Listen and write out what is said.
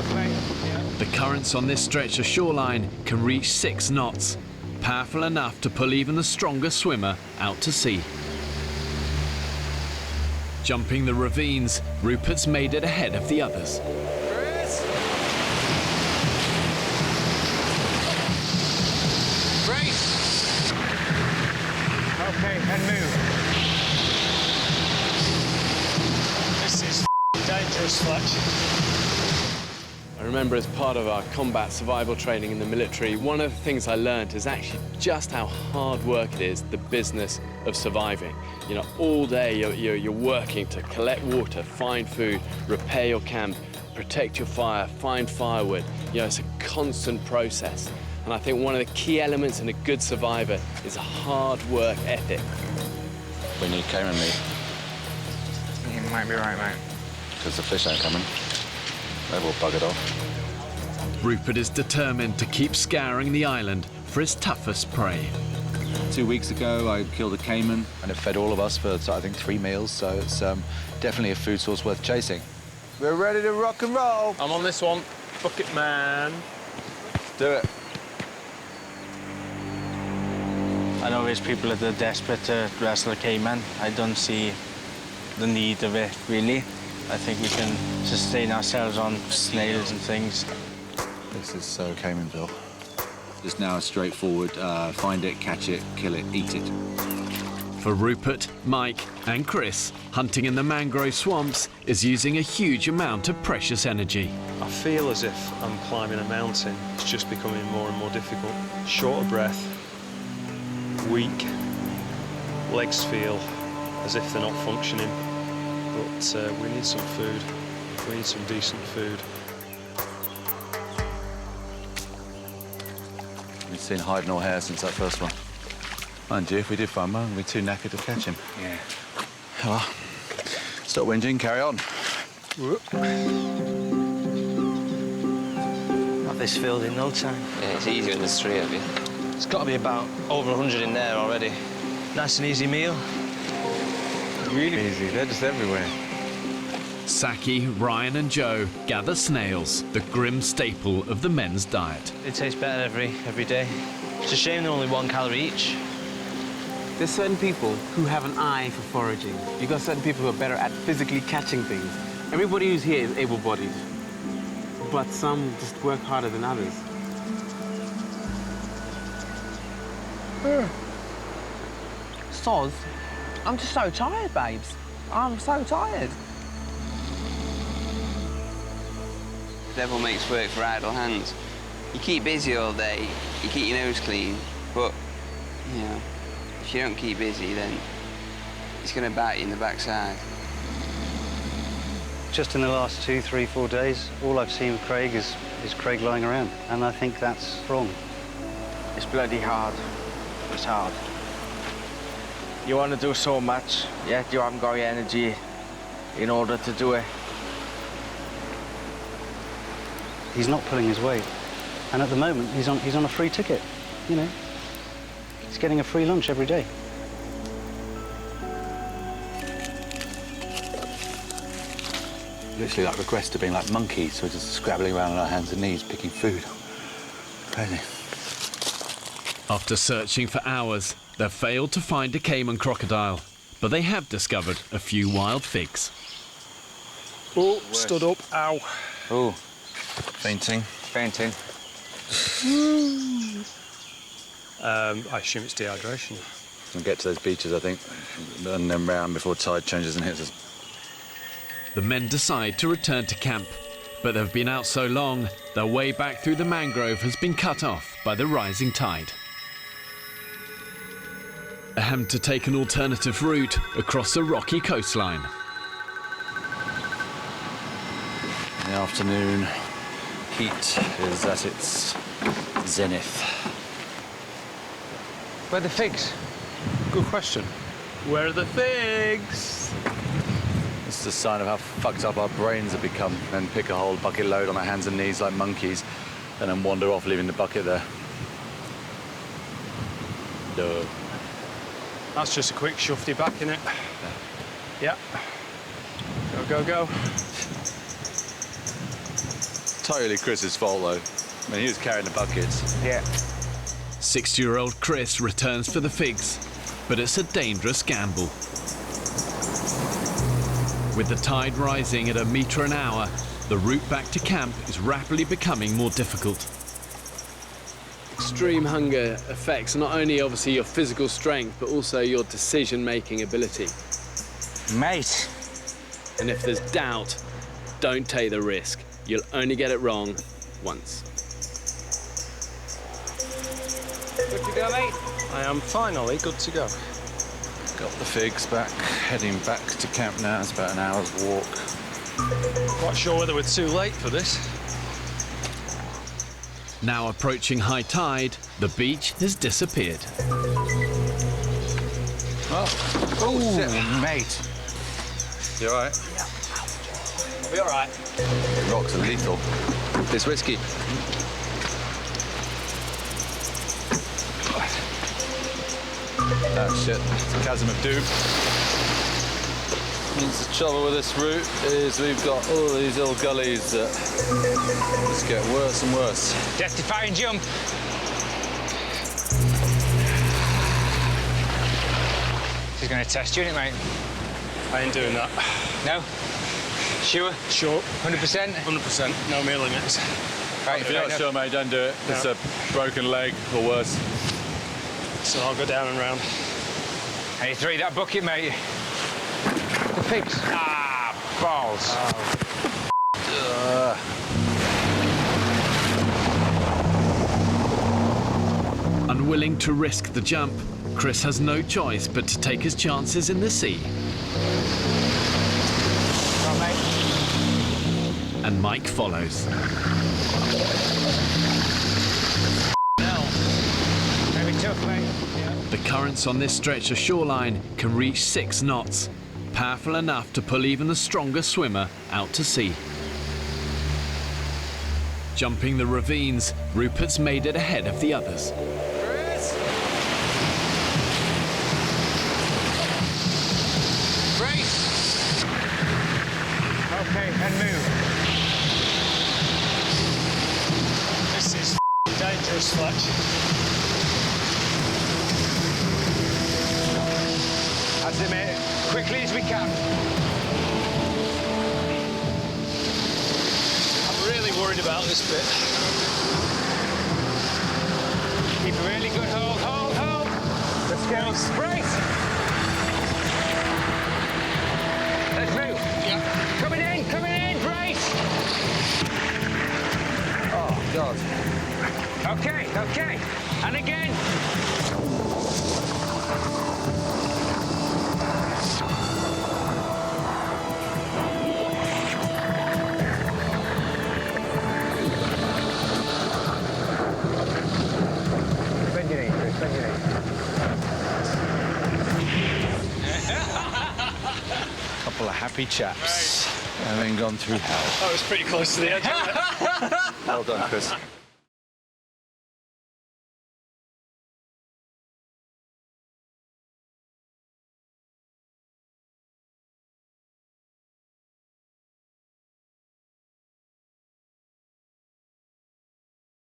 enough, mate. Yeah. The currents on this stretch of shoreline can reach 6 knots, powerful enough to pull even the strongest swimmer out to sea. Jumping the ravines, Rupert's made it ahead of the others. Chris! Brace! Okay, and move. This is dangerous, Fletch. I remember as part of our combat survival training in the military, one of the things I learned is actually just how hard work it is, the business of surviving. You know, all day you're working to collect water, find food, repair your camp, protect your fire, find firewood. You know, it's a constant process. And I think one of the key elements in a good survivor is a hard work ethic. We need caiman meat. You might be right, mate. Because the fish ain't coming. They've all buggered off. Rupert is determined to keep scouring the island for his toughest prey. 2 weeks ago, I killed a caiman, and it fed all of us for, I think, 3 meals, so it's definitely a food source worth chasing. We're ready to rock and roll. I'm on this one. Bucket man. Do it. I know there's people that are desperate to wrestle a caiman. I don't see the need of it, really. I think we can sustain ourselves on snails and things. This is so Caymanville. Just now straightforward, find it, catch it, kill it, eat it. For Rupert, Mike and Chris, hunting in the mangrove swamps is using a huge amount of precious energy. I feel as if I'm climbing a mountain. It's just becoming more and more difficult. Short of breath, weak, legs feel as if they're not functioning. But we need some food. We need some decent food. We've seen hide nor hair since that first one. Mind you, if we did find one, we'd be too knackered to catch him. Yeah. Well, stop whinging, carry on. Have this filled in no time. Yeah, it's easier when there's 3 of you. It's got to be about over 100 in there already. Nice and easy meal. Really easy. They're just everywhere. Saki, Ryan and Joe gather snails, the grim staple of the men's diet. It tastes better every day. It's a shame they're only 1 calorie each. There's certain people who have an eye for foraging. You've got certain people who are better at physically catching things. Everybody who's here is able-bodied, but some just work harder than others. Soz, I'm just so tired, babes. I'm so tired. The devil makes work for idle hands. You keep busy all day, you keep your nose clean, but, you know, if you don't keep busy, then it's going to bite you in the backside. Just in the last 2, 3, 4 days, all I've seen of Craig is Craig lying around, and I think that's wrong. It's bloody hard. It's hard. You want to do so much, yet you haven't got the energy in order to do it. He's not pulling his weight, and at the moment he's on a free ticket. You know, he's getting a free lunch every day. Literally like regressed to being like monkeys, so just scrabbling around on our hands and knees, picking food. Crazy. After searching for hours, they've failed to find a caiman crocodile, but they have discovered a few wild figs. Oh, stood up. Ow. Oh, fainting. Fainting. I assume it's dehydration. We'll get to those beaches, I think, and then round before tide changes and hits us. The men decide to return to camp, but they've been out so long, their way back through the mangrove has been cut off by the rising tide. Ahem to take an alternative route across the rocky coastline. In the afternoon, heat is at its zenith. Where are the figs? Good question. Where are the figs? It's a sign of how fucked up our brains have become, and pick a whole bucket load on our hands and knees like monkeys, and then wander off leaving the bucket there. Duh. That's just a quick shufty back, innit? Yeah. Go, go, go. totally Chris's fault, though. I mean, he was carrying the buckets. Yeah. 60-year-old Chris returns for the figs, but it's a dangerous gamble. With the tide rising at 1 metre an hour, the route back to camp is rapidly becoming more difficult. Extreme hunger affects not only obviously your physical strength, but also your decision-making ability. Mate. And if there's doubt, don't take the risk. You'll only get it wrong once. Good to go, mate? I am finally good to go. Got the figs back, heading back to camp now. It's about an hour's walk. Quite sure whether we're too late for this. Now approaching high tide, the beach has disappeared. Oh, shit. Mate. You all right? We'll be all right. The rocks are lethal. This whiskey. Oh, shit. It's a chasm of doom. Means the trouble with this route is we've got all these little gullies that just get worse and worse. Death-defying jump. She's going to test you, isn't it, mate? I ain't doing that. No? Sure? Sure. 100%? 100%. No mere limits. Right, If you're not sure, mate, don't do it. It's a broken leg or worse. So I'll go down and round. Hey, three that bucket, mate. The pigs. Ah, balls. Unwilling to risk the jump, Chris has no choice but to take his chances in the sea. Come on, mate. And Mike follows. Very tough, mate. The currents on this stretch of shoreline can reach 6 knots, powerful enough to pull even the strongest swimmer out to sea. Jumping the ravines, Rupert's made it ahead of the others. Chris! Brace! Okay, and move. This is dangerous, Fletch. That's it, mate. Quickly as we can. I'm really worried about this bit. Keep a really good hold, hold, hold. Let's go. Brace! Let's move. Yeah. Coming in, brace! Oh, God. Okay, okay. And again. Couple of happy chaps, having gone through hell. That was pretty close to the edge, wasn't it? Well done, Chris.